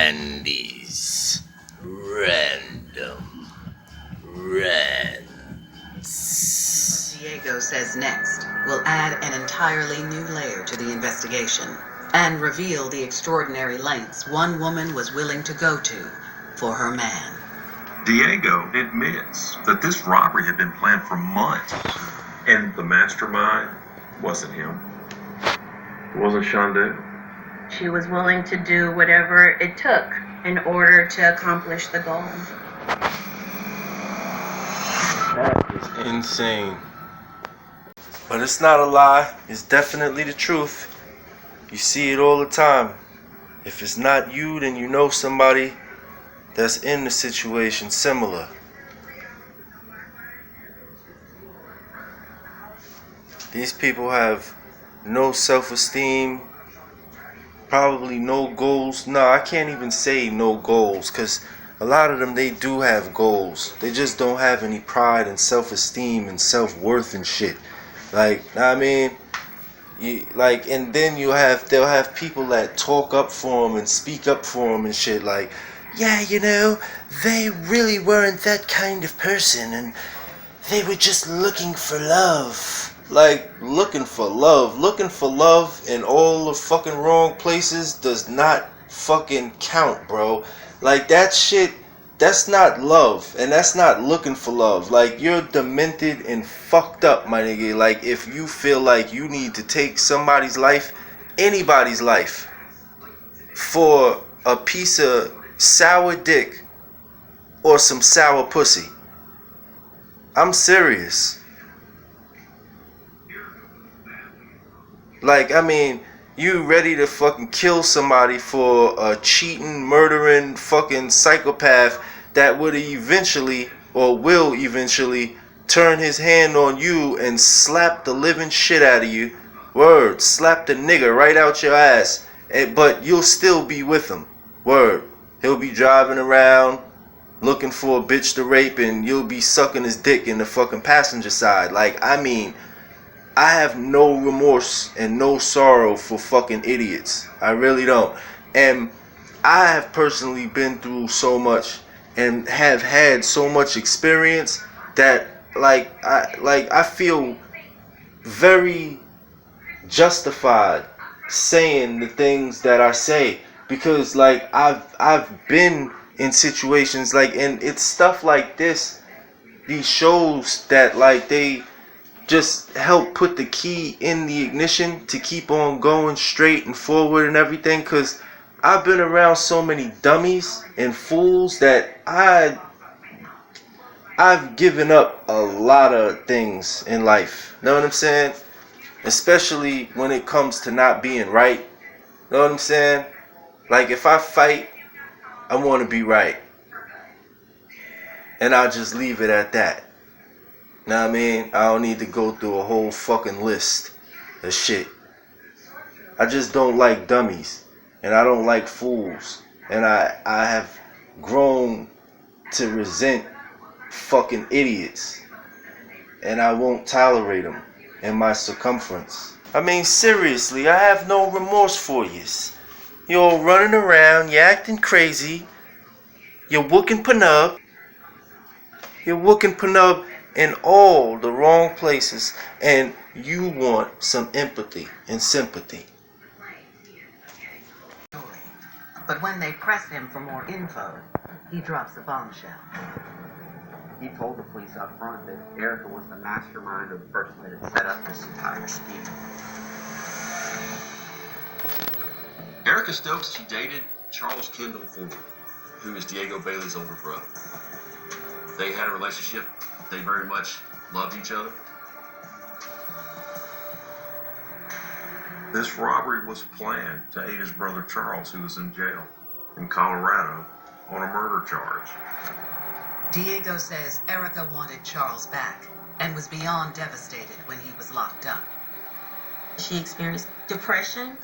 Randy's Random Rants. Diego says next will add an entirely new layer to the investigation and reveal the extraordinary lengths one woman was willing to go to for her man. Diego admits that this robbery had been planned for months, and the mastermind wasn't him. It wasn't Shonda. She was willing to do whatever it took in order to accomplish the goal. That is insane. But it's not a lie. It's definitely the truth. You see it all the time. If it's not you, then you know somebody that's in the situation similar. These people have no self-esteem, probably no goals. No, I can't even say no goals, because a lot of them, they do have goals. They just don't have any pride and self-esteem and self-worth and shit. Like, I mean, and then they'll have people that talk up for them and speak up for them and shit, like, yeah, you know, they really weren't that kind of person and they were just looking for love. Like, looking for love in all the fucking wrong places does not fucking count, bro. Like, that shit, that's not love, and that's not looking for love. Like, you're demented and fucked up, my nigga. Like, if you feel like you need to take somebody's life, anybody's life, for a piece of sour dick or some sour pussy. I'm serious. Like, I mean, you ready to fucking kill somebody for a cheating, murdering fucking psychopath that would eventually, or will eventually, turn his hand on you and slap the living shit out of you. Word, slap the nigga right out your ass. But you'll still be with him. Word. He'll be driving around looking for a bitch to rape, and you'll be sucking his dick in the fucking passenger side. Like, I mean, I have no remorse and no sorrow for fucking idiots. I really don't. And I have personally been through so much and have had so much experience that I feel very justified saying the things that I say, because like I've been in situations like, and it's stuff like this, these shows that like they just help put the key in the ignition to keep on going straight and forward and everything, because I've been around so many dummies and fools that I've given up a lot of things in life. Know what I'm saying? Especially when it comes to not being right. Know what I'm saying? Like, if I fight, I want to be right. And I'll just leave it at that. Know what I mean? I don't need to go through a whole fucking list of shit. I just don't like dummies. And I don't like fools. And I have grown to resent fucking idiots. And I won't tolerate them in my circumference. I mean, seriously, I have no remorse for yous. You're all running around, you're acting crazy. You're wooking panub. You're wooking panub in all the wrong places, and you want some empathy and sympathy. But when they press him for more info, he drops a bombshell. He told the police up front that Erica was the mastermind or the person that had set up this entire scheme. Erica Stokes, she dated Charles Kendall Ford, who is Diego Bailey's older brother. They had a relationship. They very much loved each other. This robbery was planned to aid his brother Charles, who was in jail in Colorado on a murder charge. Diego says Erica wanted Charles back and was beyond devastated when he was locked up. She experienced depression,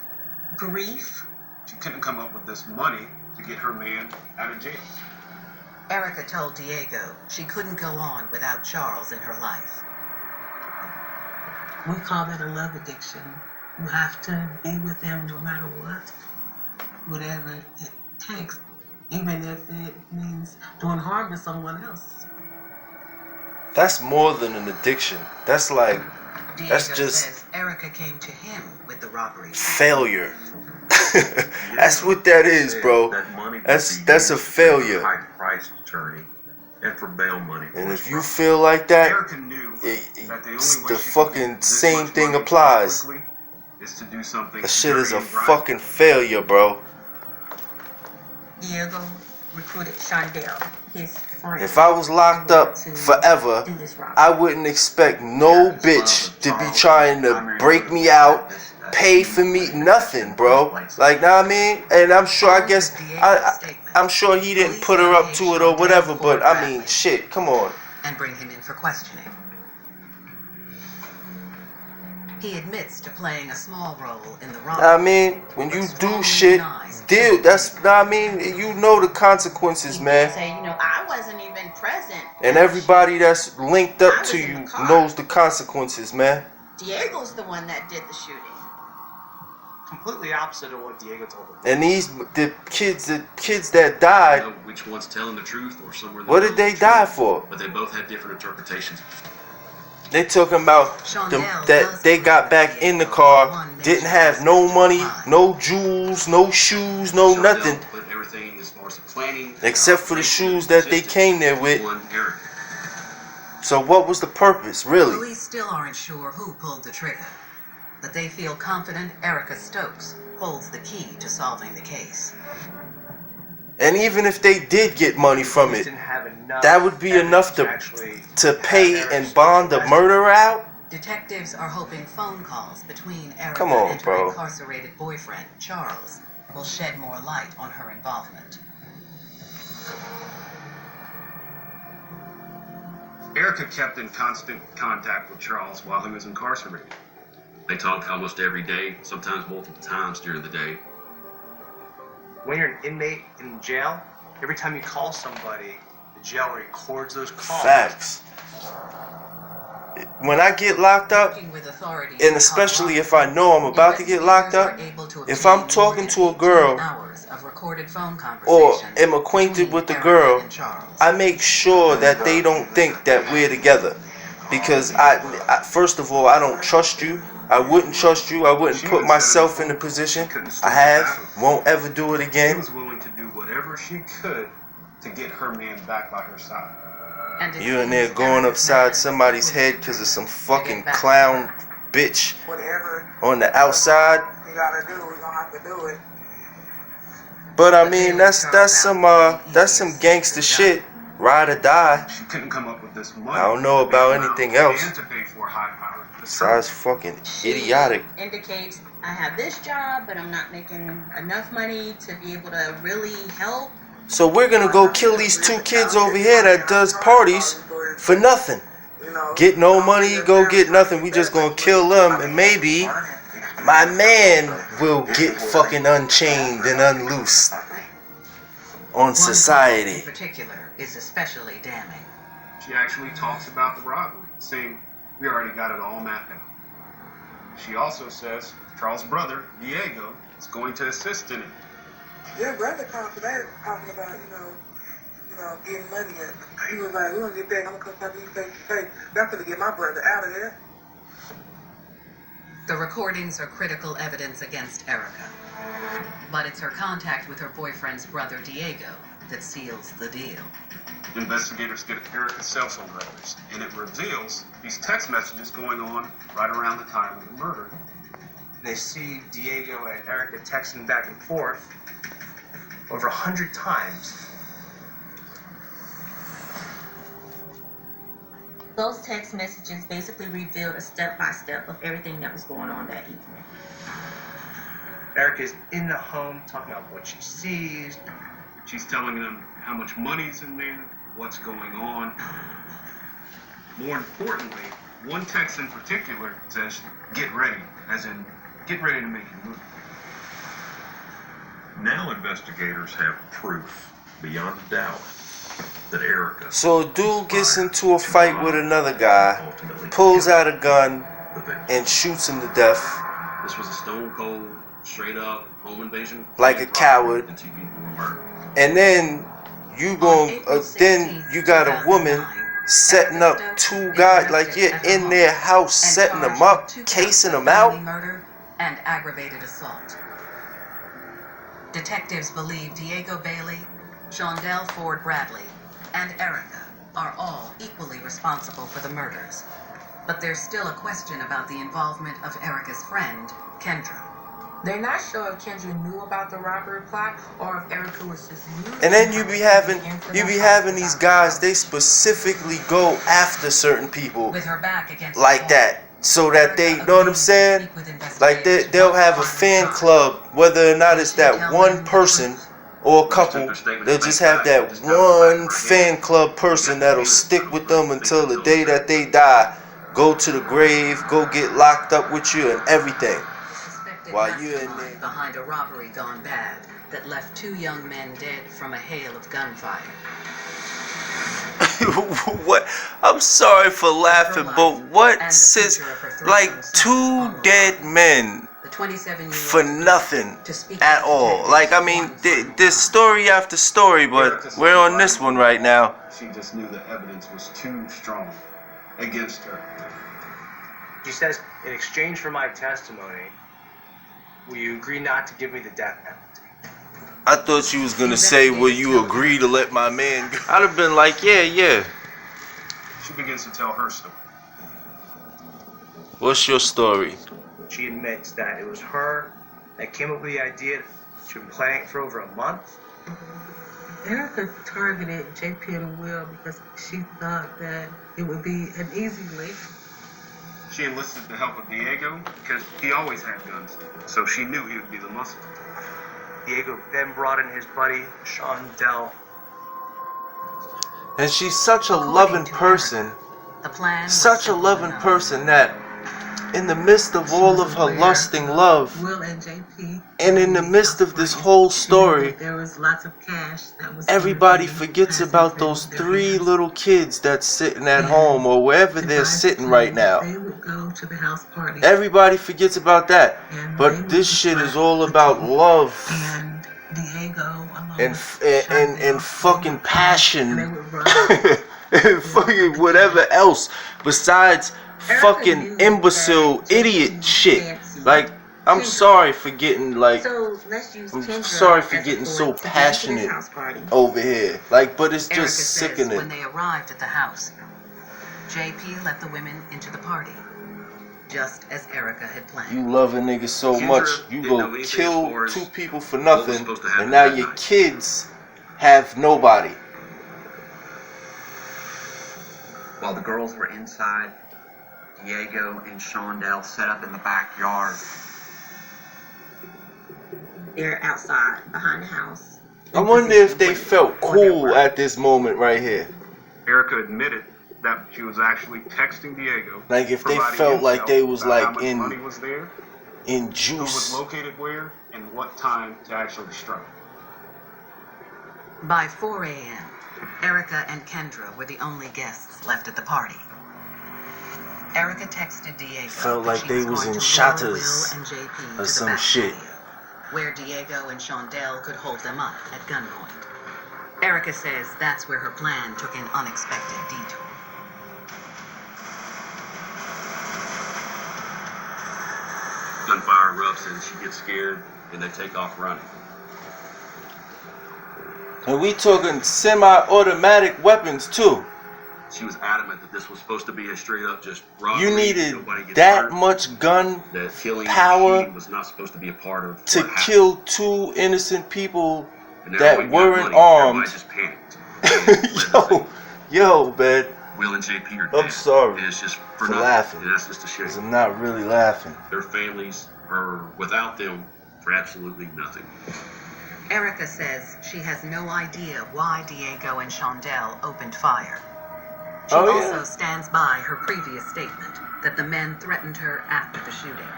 grief. She couldn't come up with this money to get her man out of jail. Erica told Diego she couldn't go on without Charles in her life. We call that a love addiction. You have to be with him no matter what, whatever it takes. even if it means doing harm to someone else. That's more than an addiction. That's like, that's Diego just says Erica came to him with the robbery. failure. That's what that is, bro. That's a failure. High-priced attorney and for bail money. And if you feel like that, Erica knew that the fucking same thing applies. Is to do something. That shit is a fucking failure, bro. Diego recruited Shondell, his friend. If I was locked up forever, I wouldn't expect no bitch to be trying to break me out, pay for me, nothing, bro. Like, know what I mean? And I'm sure, I'm sure he didn't put her up to it or whatever, but I mean, shit, come on. And bring him in for questioning. He admits to playing a small role in the robbery. I mean, when you do shit, deal. That's, I mean, you know the consequences, man. Say, I wasn't even present. And everybody that's linked up to you knows the consequences, man. Diego's the one that did the shooting. Completely opposite of what Diego told him. And the kids that died, You know which one's telling the truth or somewhere. what did they die for? But they both had different interpretations. They talking about that they got back in the car, didn't have no money, no jewels, no shoes, no nothing, But everything as far as the planning, except for the shoes that they came there with. So what was the purpose, really? Police still aren't sure who pulled the trigger, but they feel confident Erica Stokes holds the key to solving the case. And even if they did get money from it, that would be enough to pay and bond the murderer out? Detectives are hoping phone calls between Erica Come on, and her bro. incarcerated boyfriend, Charles, will shed more light on her involvement. Erica kept in constant contact with Charles while he was incarcerated. They talked almost every day, sometimes multiple times during the day. When you're an inmate in jail, every time you call somebody, the jail records those calls. Facts. When I get locked up, and especially if I know I'm about to get locked up, if I'm talking to a girl or am acquainted with the girl, I make sure that they don't think that we're together. Because I first of all, I don't trust you. I wouldn't trust you. I wouldn't put myself in the position. I have, won't ever do it She again. was willing to do whatever she could to get her man back by her side. You in there going upside somebody's head because of some fucking clown bitch on the outside. But I mean, that's some gangster shit. Ride or die. She couldn't come up with this money. I don't know about anything else And to pay for high-powered besides fucking idiotic. Indicates I have this job, but I'm not making enough money to be able to really help. So we're gonna go kill these two kids over here that does parties for nothing. Get no money, go get nothing. We just gonna kill them, and maybe my man will get fucking unchained and unloosed on society. In particular is especially damning. She actually talks about the robbery, saying, "We already got it all mapped out." She also says Charles' brother, Diego, is going to assist in it. Your brother talked about getting money. He was like, "We're gonna get back. I'm gonna come talk to you face to face. I'm gonna get my brother out of there." The recordings are critical evidence against Erica, but it's her contact with her boyfriend's brother Diego that seals the deal. Investigators get Erica's cell phone records, and it reveals these text messages going on right around the time of the murder. They see Diego and Erica texting back and forth over 100 times. Those text messages basically revealed a step-by-step of everything that was going on that evening. Erica's in the home talking about what she sees. She's telling them how much money's in there, what's going on. More importantly, one text in particular says, "Get ready," as in, get ready to make a move. Now investigators have proof beyond a doubt that Erica. So a dude gets into a fight with another guy, pulls out a gun, and shoots him to death This was a stone cold, straight up home invasion. like a coward. And two people were murdered. And then you then you got a woman setting up two guys, like you're in their house, setting them up, casing them out. Murder and aggravated assault. Detectives believe Diego Bailey, Shondell Ford Bradley, and Erica are all equally responsible for the murders. But there's still a question about the involvement of Erica's friend, Kendra. They're not sure if Kendra knew about the robbery plot or if Erica was just using And then you be having these guys, they specifically go after certain people With her back against like that, so that they, you know what I'm saying? Like they'll have a fan club, whether or not it's that one person or a couple. They'll just have that one fan club person that'll stick with them until the day that they die. Go to the grave, go get locked up with you and everything. While you're in there. Behind a robbery gone bad that left 2 young men dead from a hail of gunfire. What? I'm sorry for laughing, but what since like 2 dead men for nothing at all? Like, I mean, there's story after story, but we're on this one right now. She just knew the evidence was too strong against her. She says, in exchange for my testimony, will you agree not to give me the death penalty? I thought she was gonna say, will you agree to let my man go? I'd have been like, yeah. She begins to tell her story. What's your story? She admits that it was her that came up with the idea. She'd been planning it for over a month. Erica targeted JP and Will because she thought that it would be an easy lick. She enlisted the help of Diego because he always had guns, so she knew he would be the muscle. Diego then brought in his buddy, Shondell. And she's such a loving person, such a loving person that in the midst of all of her lusting love, Will and JP, and in the midst of this whole story, there was lots of cash that was everybody forgets about those 3 little kids that's sitting at home or wherever they're sitting right now. They would go to the house party. Everybody forgets about that. But this shit is all about love And Diego and fucking passion and fucking whatever else besides fucking imbecile idiot shit. Like, I'm sorry for getting like, I'm sorry for getting so passionate over here. Like, but it's just sickening. When they arrived at the house, JP let the women into the party, just as Erica had planned. You love a nigga so much, you go kill 2 people for nothing, and now your kids have nobody. While the girls were inside, Diego and Shondell set up in the backyard. They're outside, behind the house. I wonder if they felt cool at this moment right here. Erica admitted that she was actually texting Diego. Like if they felt like they was like how much money was there, in who was juice. located where, and what time to actually strike. By 4 a.m., Erica and Kendra were the only guests left at the party. Erica texted Diego. Felt like they was in Shatters or some shit. Where Diego and Shondell could hold them up at gunpoint. Erica says that's where her plan took an unexpected detour. Gunfire erupts and she gets scared and they take off running. And we talking semi-automatic weapons too. She was adamant that this was supposed to be a straight up just robbery. You needed that much gun power was not supposed to be a part of to kill 2 innocent people that weren't armed. Just panicked. yo, man. Will and JP are dead. I'm sorry and it's just for nothing. laughing. And that's just a shame. I'm not really laughing. Their families are without them for absolutely nothing. Erica says she has no idea why Diego and Shondell opened fire. She also stands by her previous statement that the men threatened her after the shooting.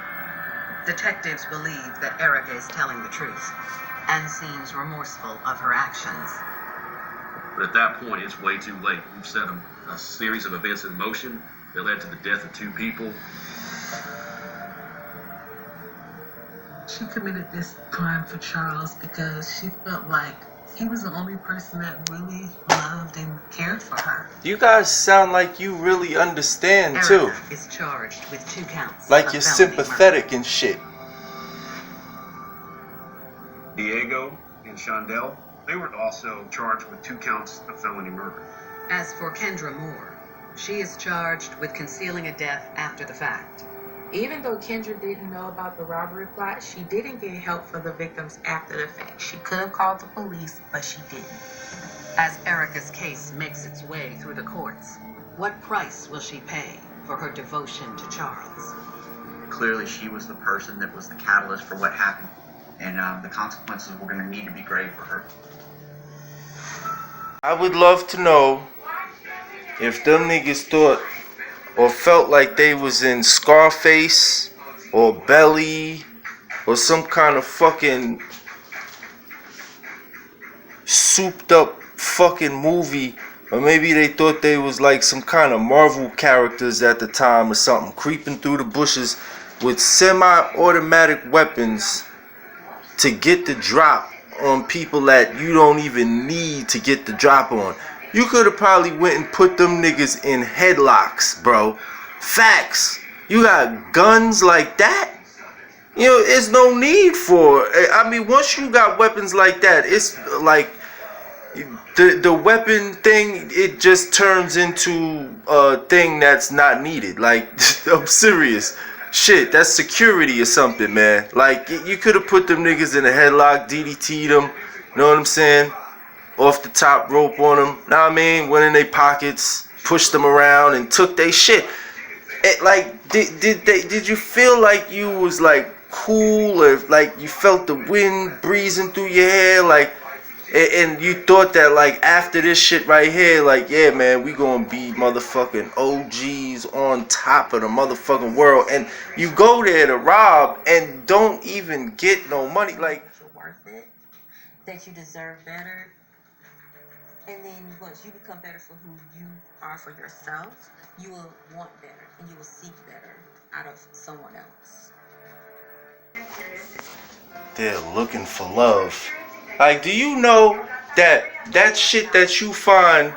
Detectives believe that Erica is telling the truth and seems remorseful of her actions. But at that point, it's way too late. You've set a series of events in motion that led to the death of 2 people. She committed this crime for Charles because she felt like He was the only person that really loved and cared for her. You guys sound like you really understand too. Erica is charged with 2 counts. Like of you're felony sympathetic murder. and shit. Diego and Shondell, they were also charged with 2 counts of felony murder. As for Kendra Moore, she is charged with concealing a death after the fact. Even though Kendra didn't know about the robbery plot, she didn't get help for the victims after the fact. She could have called the police, but she didn't. As Erica's case makes its way through the courts, what price will she pay for her devotion to Charles? Clearly, she was the person that was the catalyst for what happened, and the consequences were going to need to be grave for her. I would love to know if them niggas thought or felt like they was in Scarface or Belly or some kind of fucking souped up fucking movie, or maybe they thought they was like some kind of Marvel characters at the time or something, creeping through the bushes with semi-automatic weapons to get the drop on people that you don't even need to get the drop on. You could have probably went and put them niggas in headlocks, bro. Facts. You got guns like that? You know, there's no need for... I mean, once you got weapons like that, it's like... The weapon thing, it just turns into a thing that's not needed. Like, I'm serious. Shit, that's security or something, man. Like, you could have put them niggas in a headlock, DDT'd them, you know what I'm saying? Off the top rope on them, know what I mean? Went in their pockets, pushed them around, and took their shit. Like, did you feel like you was like cool, or like you felt the wind breezing through your hair, like, and you thought that like after this shit right here, like, yeah, man, we gonna be motherfucking OGs on top of the motherfucking world, and you go there to rob and don't even get no money, like, You're worth it, that you deserve better, and then once you become better for who you are for yourself, you will want better and you will seek better out of someone else. they're looking for love. Like, do you know that shit that you find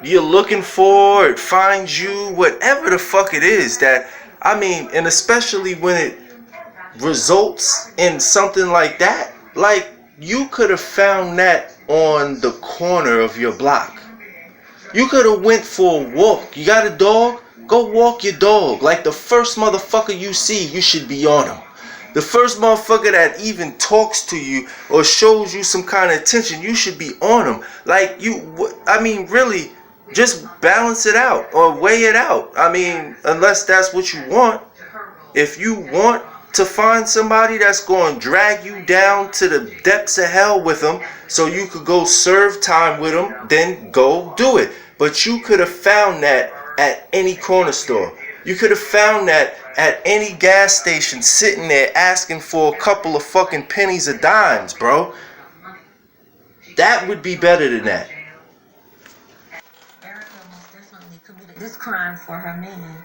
you're looking for, it finds you, whatever the fuck it is, that, I mean, and especially when it results in something like that, like, you could have found that on the corner of your block. You could have went for a walk. You got a dog? Go walk your dog. Like, the first motherfucker you see, you should be on him. The first motherfucker that even talks to you or shows you some kind of attention, you should be on him. Like, I mean, really, just balance it out or weigh it out. I mean, unless that's what you want. If you want to find somebody that's going to drag you down to the depths of hell with them so you could go serve time with them, then go do it. But you could have found that at any corner store. You could have found that at any gas station, sitting there asking for a couple of fucking pennies or dimes, bro. That would be better than that. Erica most definitely committed this crime for her man.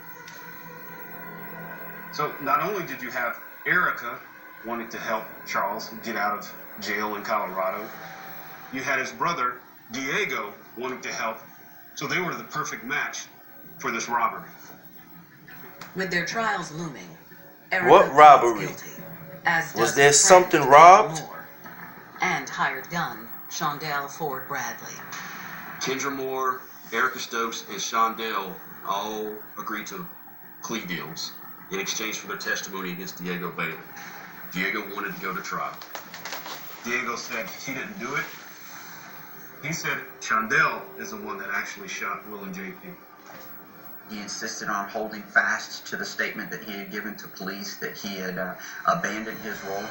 So not only did you have Erica wanting to help Charles get out of jail in Colorado, you had his brother, Diego, wanting to help. So they were the perfect match for this robbery. With their trials looming, Erica What robbery? pleads guilty, as Was does there her something friend, robbed? Kendra Moore, and hired gun Shondell Ford Bradley. Kendra Moore, Erica Stokes, and Shondell all agreed to plea deals in exchange for their testimony against Diego Bailey. Diego wanted to go to trial. Diego said he didn't do it. He said Shondell is the one that actually shot Will and JP. He insisted on holding fast to the statement that he had given to police, that he had abandoned his role.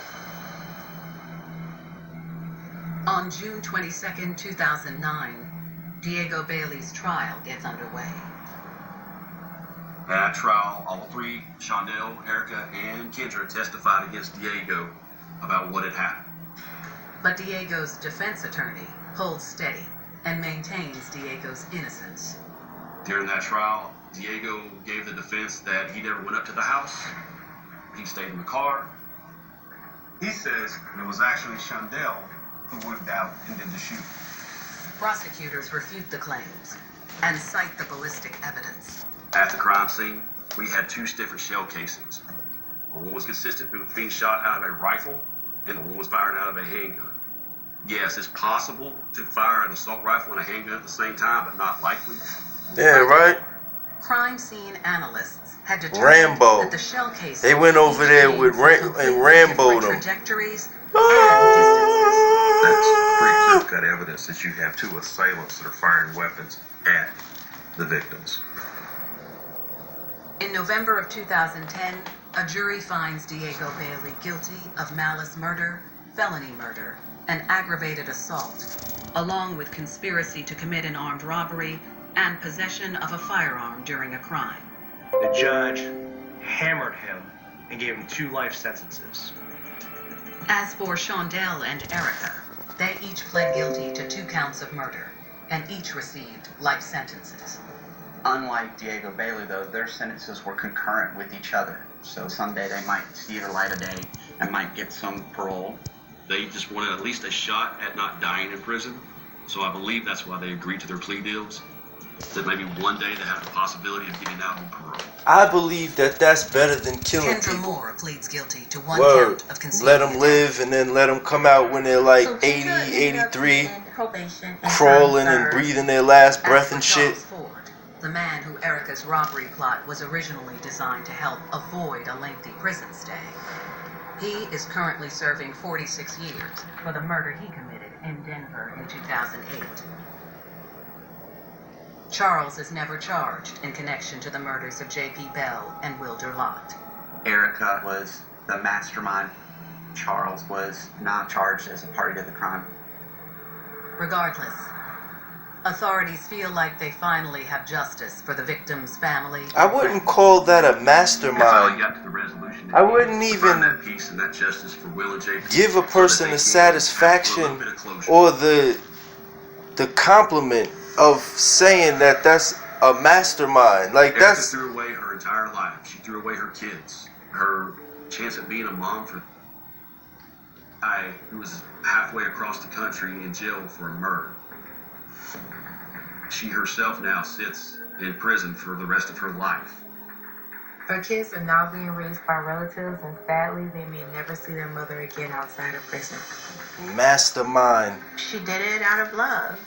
On June 22nd, 2009, Diego Bailey's trial gets underway. At that trial, all three, Shondell, Erica, and Kendra, testified against Diego about what had happened. But Diego's defense attorney holds steady and maintains Diego's innocence. During that trial, Diego gave the defense that he never went up to the house. He stayed in the car. He says it was actually Shondell who moved out and did the shooting. Prosecutors refute the claims and cite the ballistic evidence. At the crime scene, we had 2 different shell casings. One was consistent with being shot out of a rifle, and the one was fired out of a handgun. Yes, it's possible to fire an assault rifle and a handgun at the same time, but not likely. Yeah, right? Crime scene analysts had determined Rambo. that the shell casings They went over there with Rambo them. trajectories and distances. That's pretty clear-cut evidence that you have 2 assailants that are firing weapons at the victims. In November of 2010, a jury finds Diego Bailey guilty of malice murder, felony murder, and aggravated assault, along with conspiracy to commit an armed robbery and possession of a firearm during a crime. The judge hammered him and gave him 2 life sentences. As for Shondell and Erica, they each pled guilty to 2 counts of murder, and each received life sentences. Unlike Diego Bailey, though, their sentences were concurrent with each other. So someday they might see the light of day and might get some parole. They just wanted at least a shot at not dying in prison. So I believe that's why they agreed to their plea deals. That maybe one day they have the possibility of getting out on parole. I believe that that's better than killing Kendra people. Moore pleads guilty to 1 Word. count of concealing. Let them live and then let them come out when they're like 80, 83, crawling and breathing their last breath and shit. Ford, the man who Erica's robbery plot was originally designed to help avoid a lengthy prison stay. He is currently serving 46 years for the murder he committed in Denver in 2008. Charles is never charged in connection to the murders of J.P. Bell and Wilder Lott. Erica was the mastermind. Charles was not charged as a party to the crime. Regardless, authorities feel like they finally have justice for the victim's family. I wouldn't call that a That's how I mastermind. got to the resolution. I wouldn't To even find that peace and that justice for Will and JP. give a person the satisfaction or the compliment of saying that that's a mastermind. Like Erica that's threw away her entire life. She threw away her kids, her chance at being a mom for a guy who was halfway across the country in jail for a murder. She herself now sits in prison for the rest of her life. Her kids are now being raised by relatives, and sadly, they may never see their mother again outside of prison. mastermind. She did it out of love.